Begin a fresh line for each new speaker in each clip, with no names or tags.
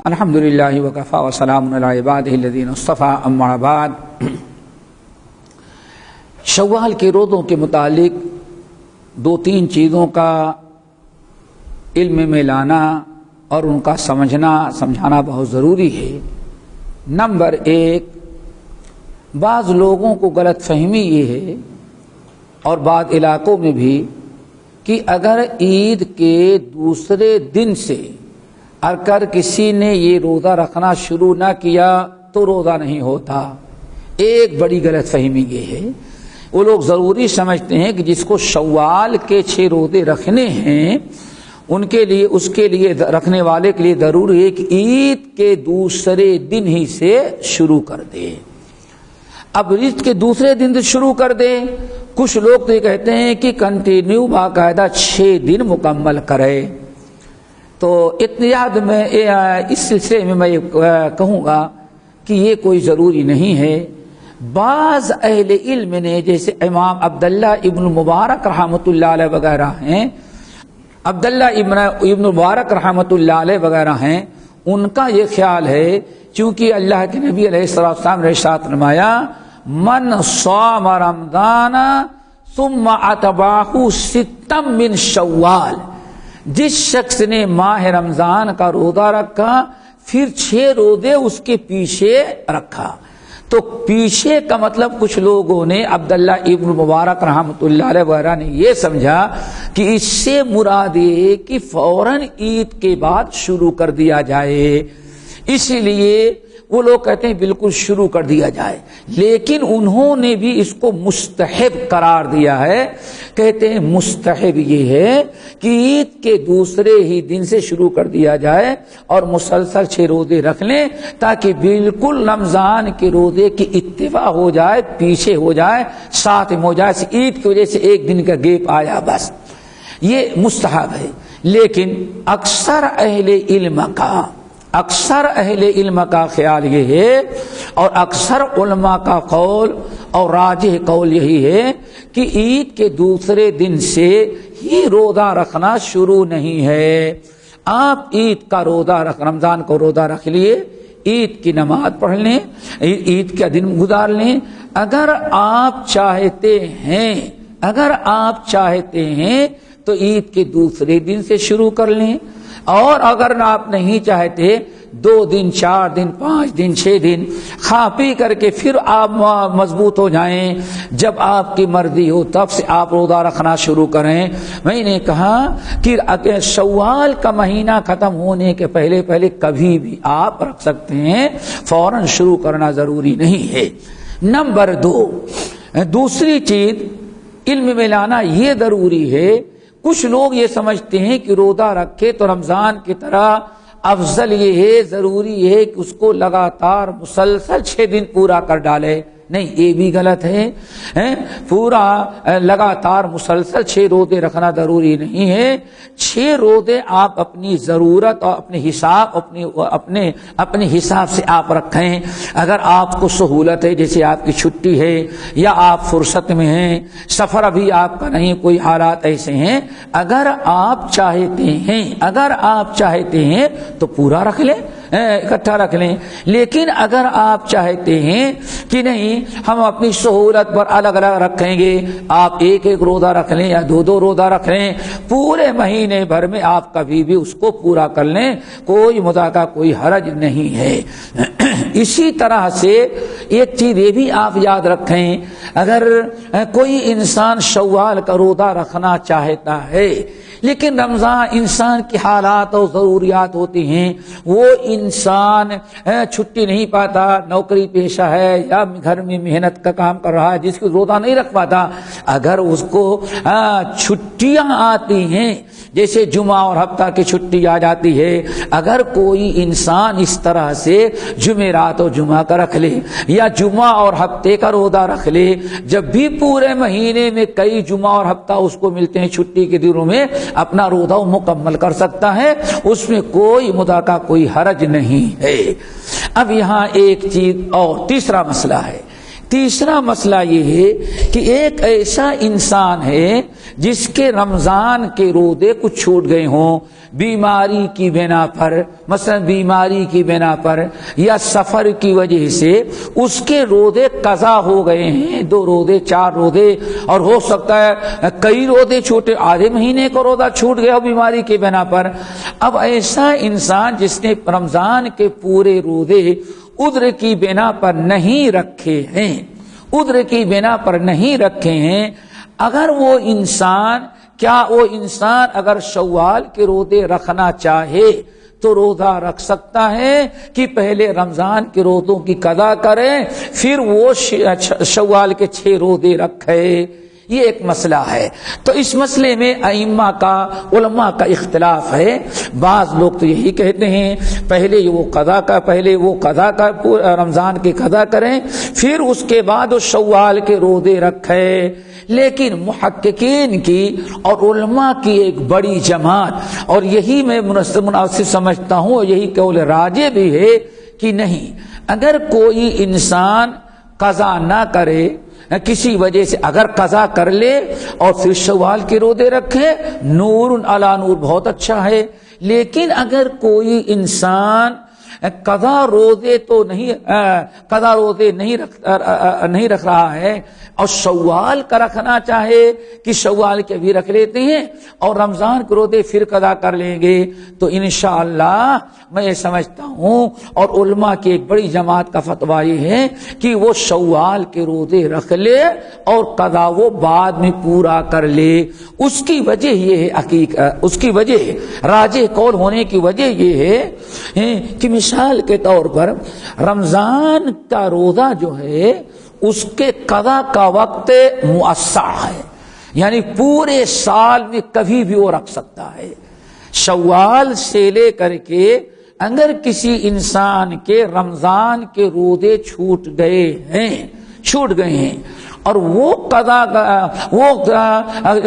الحمدللہ وکفی وسلام علی عبادہ الذین اصطفی اما بعد۔ شوال کے روزوں کے متعلق دو تین چیزوں کا علم میں لانا اور ان کا سمجھانا بہت ضروری ہے۔ نمبر ایک، بعض لوگوں کو غلط فہمی یہ ہے اور بعض علاقوں میں بھی کہ اگر عید کے دوسرے دن سے اگر کسی نے یہ روزہ رکھنا شروع نہ کیا تو روزہ نہیں ہوتا۔ ایک بڑی غلط فہمی یہ ہے، وہ لوگ ضروری سمجھتے ہیں کہ جس کو شوال کے 6 روزے رکھنے ہیں اس کے لیے رکھنے والے کے لیے ضروری ہے کہ عید کے دوسرے دن ہی سے شروع کر دے۔ اب عید کے دوسرے دن سے شروع کر دے، کچھ لوگ تو یہ کہتے ہیں کہ کنٹینیو باقاعدہ 6 دن مکمل کرے۔ تو اتیاد میں اس سلسلے میں یہ کہوں گا کہ یہ کوئی ضروری نہیں ہے۔ بعض اہل علم نے، جیسے امام عبداللہ ابن مبارک رحمۃ اللہ علیہ وغیرہ ہیں، عبداللہ ابن مبارک رحمۃ اللہ علیہ وغیرہ ہیں، ان کا یہ خیال ہے چونکہ اللہ کے نبی علیہ السلام نے ارشاد فرمایا من صام رمضان ثم اتبعہ ستا من شوال، جس شخص نے ماہ رمضان کا روزہ رکھا پھر 6 روزے اس کے پیچھے رکھا۔ تو پیچھے کا مطلب کچھ لوگوں نے، عبداللہ ابن مبارک رحمۃ اللہ علیہ وغیرہ نے یہ سمجھا کہ اس سے مراد یہ کہ فوراً عید کے بعد شروع کر دیا جائے، اسی لیے وہ لوگ کہتے ہیں بالکل شروع کر دیا جائے، لیکن انہوں نے بھی اس کو مستحب قرار دیا ہے۔ کہتے ہیں مستحب یہ ہے کہ عید کے دوسرے ہی دن سے شروع کر دیا جائے اور مسلسل 6 روزے رکھ لیں تاکہ بالکل رمضان کے روزے کی اتباع ہو جائے، پیچھے ہو جائے، ساتھ میں ہو جائے، عید کی وجہ سے 1 دن کا گیپ آیا بس، یہ مستحب ہے۔ لیکن اکثر اہل علم کا خیال یہ ہے اور اکثر علماء کا قول اور راجح قول یہی ہے کہ عید کے دوسرے دن سے ہی روزہ رکھنا شروع نہیں ہے۔ آپ عید کا رمضان کو روزہ رکھ لیے، عید کی نماز پڑھ لیں، عید کا دن گزار لیں۔ اگر آپ چاہتے ہیں تو عید کے دوسرے دن سے شروع کر لیں، اور اگر آپ نہیں چاہتے 2 دن 4 دن 5 دن 6 دن کھا پی کر کے پھر آپ مضبوط ہو جائیں، جب آپ کی مرضی ہو تب سے آپ روزہ رکھنا شروع کریں۔ میں نے کہا کہ شوال کا مہینہ ختم ہونے کے پہلے کبھی بھی آپ رکھ سکتے ہیں، فوراً شروع کرنا ضروری نہیں ہے۔ نمبر 2، دوسری چیز علم میں لانا یہ ضروری ہے۔ کچھ لوگ یہ سمجھتے ہیں کہ روزہ رکھے تو رمضان کی طرح افضل یہ ہے، ضروری ہے کہ اس کو لگاتار مسلسل 6 دن پورا کر ڈالے۔ نہیں، یہ بھی غلط ہے۔ پورا لگاتار مسلسل 6 روزے رکھنا ضروری نہیں ہے۔ 6 روزے آپ اپنی ضرورت اور اپنے حساب سے آپ رکھیں۔ اگر آپ کو سہولت ہے، جیسے آپ کی چھٹی ہے یا آپ فرصت میں ہیں، سفر ابھی آپ کا نہیں، کوئی حالات ایسے ہیں، اگر آپ چاہتے ہیں تو پورا رکھ لیں، اکٹھا رکھ لیں۔ لیکن اگر آپ چاہتے ہیں کہ نہیں ہم اپنی سہولت پر الگ الگ رکھیں گے، آپ 1 روزہ رکھ لیں یا 2 روزہ رکھ لیں، پورے مہینے بھر میں آپ کبھی بھی اس کو پورا کر لیں، کوئی مذاکرہ، کوئی حرج نہیں ہے۔ اسی طرح سے ایک چیز یہ بھی آپ یاد رکھیں، اگر کوئی انسان شوال کا روزہ رکھنا چاہتا ہے لیکن رمضان انسان کی حالات اور ضروریات ہوتی ہیں، وہ انسان چھٹی نہیں پاتا، نوکری پیشہ ہے یا گھر میں محنت کا کام کر رہا ہے جس کو روزہ نہیں رکھ پاتا، اگر اس کو چھٹیاں آتی ہیں جیسے جمعہ اور ہفتہ کی چھٹی آ جاتی ہے، اگر کوئی انسان اس طرح سے جمعرات اور جمعہ کا رکھ لے یا جمعہ اور ہفتے کا روزہ رکھ لے، جب بھی پورے مہینے میں کئی جمعہ اور ہفتہ اس کو ملتے ہیں چھٹی کے دنوں میں، اپنا روزہ مکمل کر سکتا ہے، اس میں کوئی مذاکرہ، کوئی حرج نہیں ہے۔ اب یہاں ایک چیز اور تیسرا مسئلہ ہے تیسرا مسئلہ یہ ہے کہ ایک ایسا انسان ہے جس کے رمضان کے روزے کچھ چھوٹ گئے ہوں، بیماری کی بنا پر، مثلا بیماری کی بنا پر یا سفر کی وجہ سے اس کے روزے قضا ہو گئے ہیں، 2 روزے 4 روزے، اور ہو سکتا ہے کئی روزے چھوٹے، آدھے مہینے کا روزہ چھوٹ گیا بیماری کی بنا پر۔ اب ایسا انسان جس نے رمضان کے پورے روزے عذر کی بنا پر نہیں رکھے ہیں، عذر کی بنا پر نہیں رکھے ہیں، اگر وہ انسان اگر شوال کے روزے رکھنا چاہے تو روزہ رکھ سکتا ہے کہ پہلے رمضان کے روزوں کی قضا کرے پھر وہ شوال کے 6 روزے رکھے؟ یہ ایک مسئلہ ہے۔ تو اس مسئلے میں علماء کا اختلاف ہے۔ بعض لوگ تو یہی کہتے ہیں پہلے وہ قضا کا رمضان کی قضا کریں، پھر اس کے بعد وہ شوال کے روزے رکھے، لیکن محققین کی اور علماء کی ایک بڑی جماعت، اور یہی میں مناسب سمجھتا ہوں، یہی قول راجح بھی ہے کہ نہیں، اگر کوئی انسان قضا نہ کرے کسی وجہ سے، اگر قضا کر لے اور پھر شوال کے روزے رکھے، نور علی نور، بہت اچھا ہے۔ لیکن اگر کوئی انسان قضا روزے نہیں رکھ رہا ہے اور شوال کا رکھنا چاہے کہ شوال کے بھی رکھ لیتے ہیں اور رمضان کے روزے پھر قضا کر لیں گے، تو انشاءاللہ میں یہ سمجھتا ہوں اور علماء کی ایک بڑی جماعت کا فتویٰ یہ ہے کہ وہ شوال کے روزے رکھ لے اور قضا وہ بعد میں پورا کر لے۔ اس کی وجہ یہ ہے، اس کی وجہ راجح قول ہونے کی وجہ یہ ہے کہ مثال کے طور پر رمضان کا روزہ جو ہے اس کے قضا کا وقت مؤثر ہے، یعنی پورے سال میں کبھی بھی وہ رکھ سکتا ہے۔ شوال سے لے کر کے اگر کسی انسان کے رمضان کے روزے چھوٹ گئے ہیں اور وہ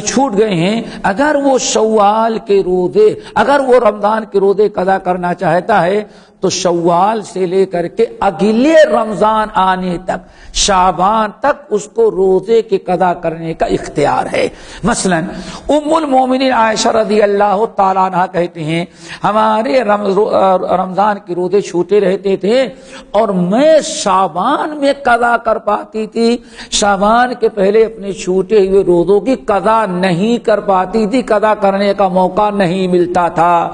چھوٹ گئے ہیں، اگر وہ شوال کے روزے، اگر وہ رمضان کے روزے قضا کرنا چاہتا ہے تو شوال سے لے کر کے اگلے رمضان آنے تک، شعبان تک اس کو روزے کی قضا کرنے کا اختیار ہے۔ مثلا ام المومنین عائشہ رضی اللہ تعالیٰ عنہ کہتے ہیں ہمارے رمضان کے روزے چھوٹے رہتے تھے اور میں شعبان میں قضا کر پاتی تھی، شعبان کے پہلے اپنے چھوٹے ہوئے روزوں کی قضا نہیں کر پاتی تھی، قضا کرنے کا موقع نہیں ملتا تھا۔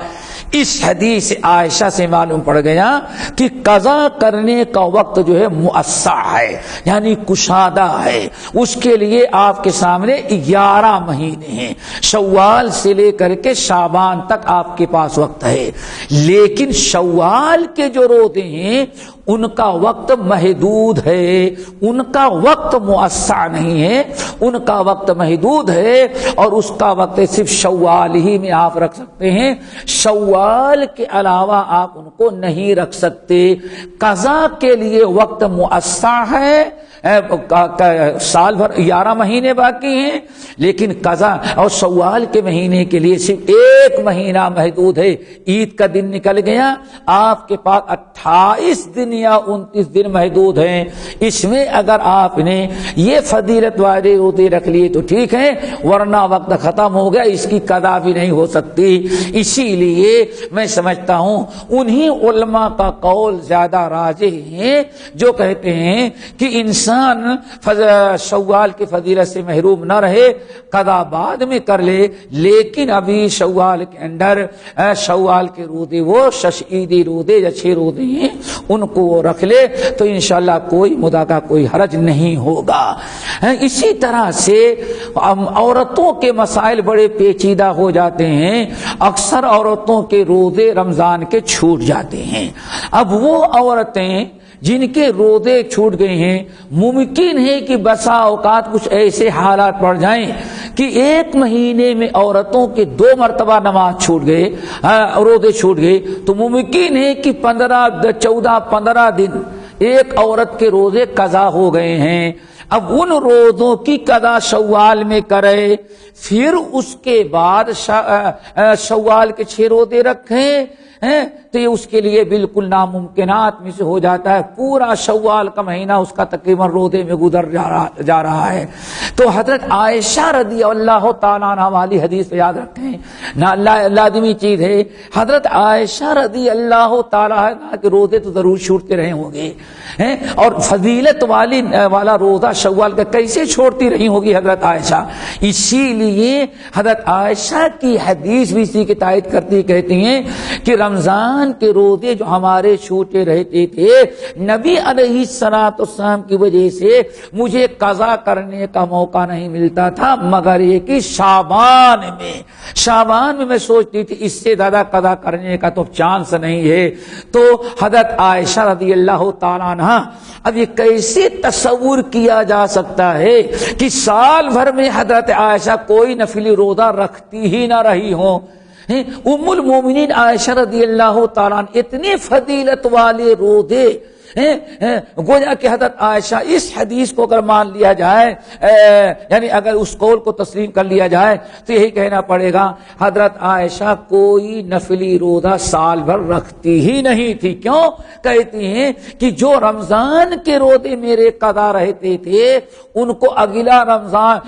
اس حدیث عائشہ سے معلوم پڑ گیا کہ قضا کرنے کا وقت جو ہے مؤثر ہے، یعنی کشادہ ہے، اس کے لیے آپ کے سامنے 11 مہینے ہیں، شوال سے لے کر کے شعبان تک آپ کے پاس وقت ہے۔ لیکن شوال کے جو روزے ہیں ان کا وقت محدود ہے، ان کا وقت مؤثر نہیں ہے، ان کا وقت محدود ہے، اور اس کا وقت صرف شوال ہی میں آپ رکھ سکتے ہیں، شوال کے علاوہ آپ ان کو نہیں رکھ سکتے۔ قضا کے لیے وقت مؤثر ہے، سال بھر 11 مہینے باقی ہیں، لیکن قضا اور شوال کے مہینے کے لیے صرف 1 مہینہ محدود ہے۔ عید کا دن نکل گیا، آپ کے پاس 28 دن یا 29 دن محدود ہیں، اس میں اگر آپ نے یہ فضیلت والے روزے رکھ لیے تو ٹھیک ہے، ورنہ وقت ختم ہو گیا، اس کی قضا بھی نہیں ہو سکتی۔ اسی لیے میں سمجھتا ہوں انہی علماء کا قول زیادہ راجح ہے جو کہتے ہیں کہ انسان شوال کی فضیلت سے محروم نہ رہے، قضا بعد میں کر لے، لیکن ابھی شوال کے اندر شوال کے روزے، وہ عیدی روزے یا 6 روزے ہیں، ان کو وہ رکھ لے تو انشاءاللہ کوئی مدعا کا کوئی حرج نہیں ہوگا۔ اسی طرح سے عورتوں کے مسائل بڑے پیچیدہ ہو جاتے ہیں، اکثر عورتوں کے روزے رمضان کے چھوٹ جاتے ہیں۔ اب وہ عورتیں جن کے روزے چھوٹ گئے ہیں، ممکن ہے کہ بسا اوقات کچھ ایسے حالات پڑ جائیں کہ 1 مہینے میں عورتوں کے 2 مرتبہ نماز چھوٹ گئے، روزے چھوٹ گئے، تو ممکن ہے کہ 15 دن ایک عورت کے روزے قضا ہو گئے ہیں۔ اب ان روزوں کی قضا شوال میں کرے، پھر اس کے بعد شوال کے 6 روزے رکھیں، ہیں تو یہ اس کے لیے بالکل ناممکنات میں سے ہو جاتا ہے. پورا شوال کا مہینہ اس کا تقریباً روزے میں گزر جا رہا ہے. تو حضرت عائشہ رضی اللہ تعالیٰ عنہ والی حدیث یاد رکھیں نا, لازمی چیز ہے. حضرت عائشہ رضی اللہ تعالیٰ عنہ کے روزے تو ضرور چھوٹتے رہے ہوں گے, اور فضیلت والا روزہ شوال کا کیسے چھوڑتی رہی ہوگی حضرت عائشہ. اسی لیے حضرت عائشہ کی حدیث بھی اسی کی تائید کرتی, کہتی ہیں کہ رمضان کے روزے جو ہمارے چھوٹے رہتے تھے, نبی علیہ السلام کی وجہ سے مجھے قضا کرنے کا موقع نہیں ملتا تھا, مگر یہ کہ شعبان میں میں سوچتی تھی اس سے زیادہ قضا کرنے کا تو چانس نہیں ہے. تو حضرت عائشہ رضی اللہ تعالیٰ عنہ, اب یہ کیسے تصور کیا جا سکتا ہے کہ سال بھر میں حضرت عائشہ کوئی نفلی روزہ رکھتی ہی نہ رہی ہوں. ام المومنین عائشہ رضی اللہ تعالیٰ عنہ اتنے فضیلت والے روزے, گویا کہ حضرت عائشہ اس حدیث کو اگر مان لیا جائے, یعنی اگر اس قول کو تسلیم کر لیا جائے تو یہی کہنا پڑے گا حضرت عائشہ کوئی نفلی روزہ سال بھر رکھتی ہی نہیں تھی. کیوں؟ کہتی ہیں کہ جو رمضان کے روزے میرے قضا رہتے تھے ان کو اگلا رمضان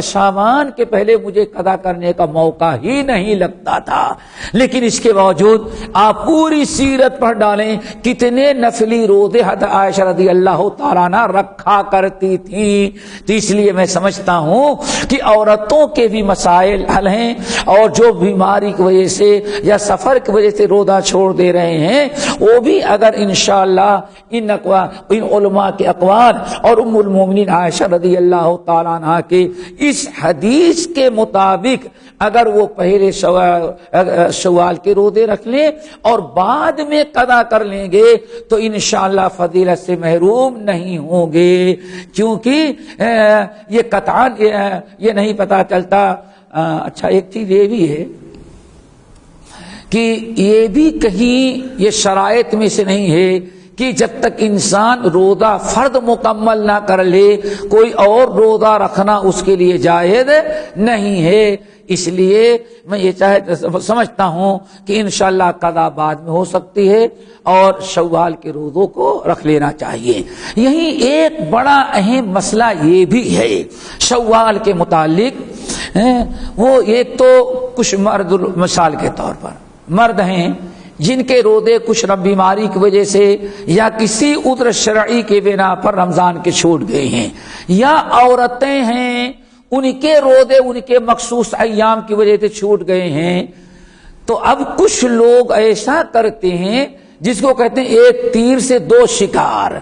شعبان کے پہلے مجھے قضا کرنے کا موقع ہی نہیں لگتا تھا. لیکن اس کے باوجود آپ پوری سیرت پڑھ ڈالیں کتنے نفلی روزے حضرت عائشہ رضی اللہ تعالیٰ عنہ رکھا کرتی تھی. تو اس لیے میں سمجھتا ہوں کہ عورتوں کے بھی مسائل حل ہیں, اور جو بیماری کی وجہ سے یا سفر کی وجہ سے روزہ چھوڑ دے رہے ہیں وہ بھی اگر انشاءاللہ ان علماء کے اقوال اور ام المومنین عائشہ رضی اللہ تعالیٰ عنہ کے اس حدیث کے مطابق اگر وہ پہلے شوال کے روزے رکھ لیں اور بعد میں قضا کر لیں گے تو انشاءاللہ فضیلت سے محروم نہیں ہوں گے. کیونکہ یہ قطعاً یہ نہیں پتا چلتا. اچھا, ایک چیز یہ بھی ہے کہ یہ بھی کہیں یہ شرائط میں سے نہیں ہے کہ جب تک انسان روزہ فرض مکمل نہ کر لے کوئی اور روزہ رکھنا اس کے لیے جائز نہیں ہے. اس لیے میں یہ سمجھتا ہوں کہ انشاءاللہ قضا بعد میں ہو سکتی ہے اور شوال کے روزوں کو رکھ لینا چاہیے. یہی ایک بڑا اہم مسئلہ یہ بھی ہے شوال کے متعلق. وہ ایک تو کچھ مرد, مثال کے طور پر مرد ہیں جن کے روزے کچھ بیماری کی وجہ سے یا کسی عذر شرعی کے بنا پر رمضان کے چھوٹ گئے ہیں, یا عورتیں ہیں ان کے روزے ان کے مخصوص ایام کی وجہ سے چھوٹ گئے ہیں. تو اب کچھ لوگ ایسا کرتے ہیں جس کو کہتے ہیں ایک تیر سے دو شکار.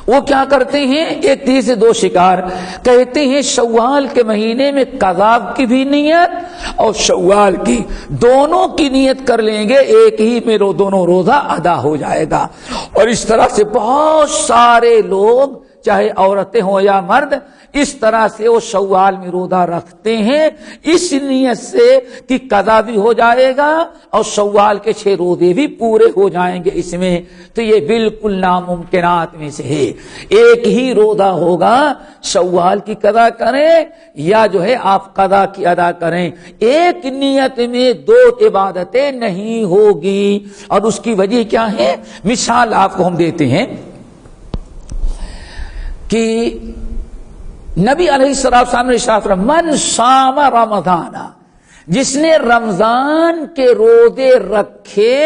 وہ کیا کرتے ہیں؟ ایک تیر سے دو شکار. کہتے ہیں شوال کے مہینے میں قضا کی بھی نیت اور شوال کی, دونوں کی نیت کر لیں گے, ایک ہی میں دونوں روزہ ادا ہو جائے گا. اور اس طرح سے بہت سارے لوگ چاہے عورتیں ہوں یا مرد اس طرح سے وہ شوال میں روزہ رکھتے ہیں اس نیت سے کہ قضا بھی ہو جائے گا اور شوال کے 6 روزے بھی پورے ہو جائیں گے اس میں. تو یہ بالکل ناممکنات میں سے ہے. ایک ہی روزہ ہوگا, شوال کی قضا کریں یا جو ہے آپ قضا کی ادا کریں. ایک نیت میں 2 عبادتیں نہیں ہوگی. اور اس کی وجہ کیا ہے؟ مثال آپ کو ہم دیتے ہیں کہ نبی علیہ السلام نے ارشاد فرمایا من صام رمضان, جس نے رمضان کے روزے رکھے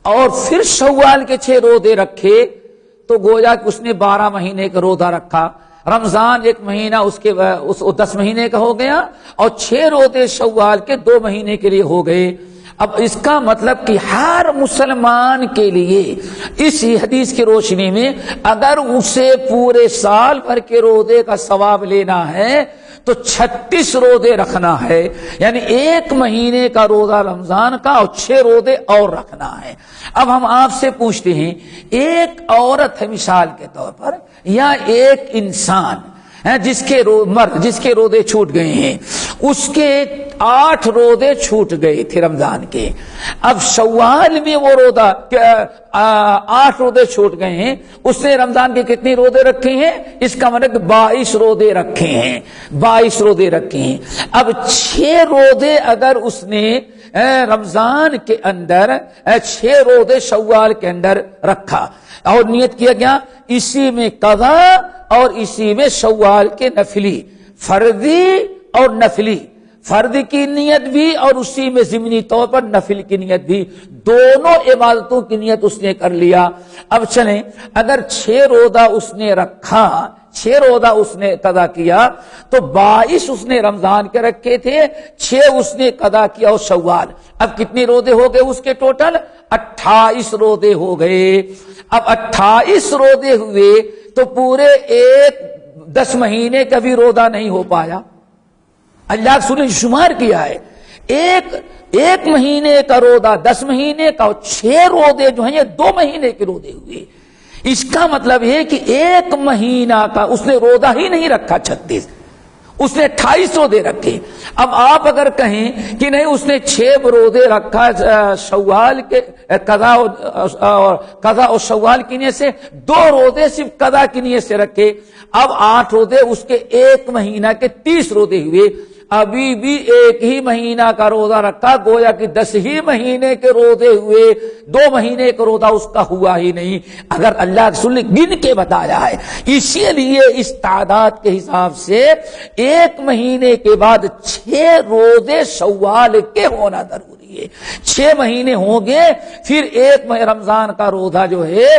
اور پھر شوال کے 6 روزے رکھے تو گویا کہ اس نے 12 مہینے کا روزہ رکھا. رمضان 1 مہینہ اس 10 مہینے کا ہو گیا اور 6 روزے شوال کے 2 مہینے کے لیے ہو گئے. اب اس کا مطلب کہ ہر مسلمان کے لیے اس حدیث کی روشنی میں اگر اسے پورے سال بھر کے روزے کا ثواب لینا ہے تو 36 روزے رکھنا ہے. یعنی 1 مہینے کا روزہ رمضان کا اور 6 روزے اور رکھنا ہے. اب ہم آپ سے پوچھتے ہیں, ایک عورت ہے مثال کے طور پر یا ایک انسان جس کے روزے چھوٹ گئے ہیں, اس کے 8 روزے چھوٹ گئے تھے رمضان کے. اب شوال میں وہ روزہ 8 روزے چھوٹ گئے ہیں, اس نے رمضان کے کتنے روزے رکھے ہیں؟ اس کا مطلب 22 روزے رکھے ہیں. 22 روزے رکھے ہیں. اب 6 روزے اگر اس نے رمضان کے اندر 6 روزے شوال کے اندر رکھا اور نیت کیا گیا اسی میں قضا اور اسی میں شوال کے نفلی، فرضی اور نفلی، فرض کی نیت بھی اور اسی میں ضمنی طور پر نفل کی نیت بھی، دونوں عبادتوں کی نیت اس نے کر لیا۔ اب چلیں، اگر 6 روزہ اس نے رکھا، 6 روزہ اس نے قضا کیا تو 22 اس نے رمضان کے رکھے تھے، 6 اس نے قضا کیا اور شوال، اب کتنے روزے ہو گئے اس کے ٹوٹل؟ 28 روزے ہو گئے۔ اب 28 روزے ہوئے تو پورے 10 مہینے کا بھی روزہ نہیں ہو پایا۔ اللہ رسول نے شمار کیا ہے، ایک مہینے کا روزہ 10 مہینے کا اور 6 روزے جو ہیں یہ 2 مہینے کے روزے ہوئے۔ اس کا مطلب ہے کہ 1 مہینہ کا اس نے روزہ ہی نہیں رکھا 36، اس نے 28 روزے رکھے۔ اب آپ اگر کہیں کہ نہیں اس نے 6 روزے رکھا شوال کے قضا اور شوال کی نیت سے، 2 روزے صرف قضا کی نیت سے رکھے، اب 8 روزے اس کے 1 مہینہ کے 30 روزے ہوئے، ابھی بھی 1 ہی مہینہ کا روزہ رکھا، گویا کہ 10 ہی مہینے کے روزے ہوئے، 2 مہینے کا روزہ اس کا ہوا ہی نہیں، اگر اللہ رسول نے گن کے بتایا ہے۔ اسی لیے اس تعداد کے حساب سے 1 مہینے کے بعد 6 روزے شوال کے ہونا ضروری ہے۔ 6 مہینے ہوں گے پھر 1 رمضان کا روزہ جو ہے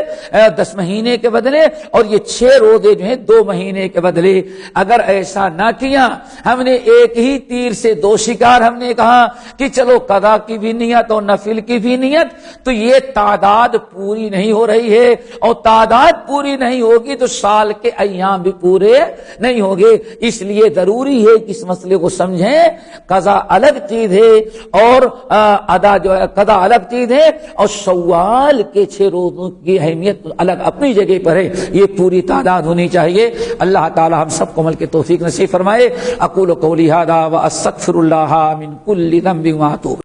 10 مہینے کے بدلے اور یہ 6 روزے جو ہیں 2 مہینے کے بدلے۔ اگر ایسا نہ کیا، ہم نے ایک ہی تیر سے 2 شکار، ہم نے کہا کہ چلو قضا کی بھی نیت اور نفل کی بھی نیت، تو یہ تعداد پوری نہیں ہو رہی ہے، اور تعداد پوری نہیں ہوگی تو سال کے ایام بھی پورے نہیں ہوگے۔ اس لیے ضروری ہے کہ اس مسئلے کو سمجھیں، قضا الگ چیز ہے اور ادا جو ہے قضا الگ چیز ہے، اور شوال کے 6 روزوں کی اہمیت الگ اپنی جگہ پر ہے، یہ پوری تعداد ہونی چاہیے۔ اللہ تعالی ہم سب کو عمل کی توفیق نصیب فرمائے۔ اقول قولی ھذا واستغفر اللہ من کل ذنب واتوب۔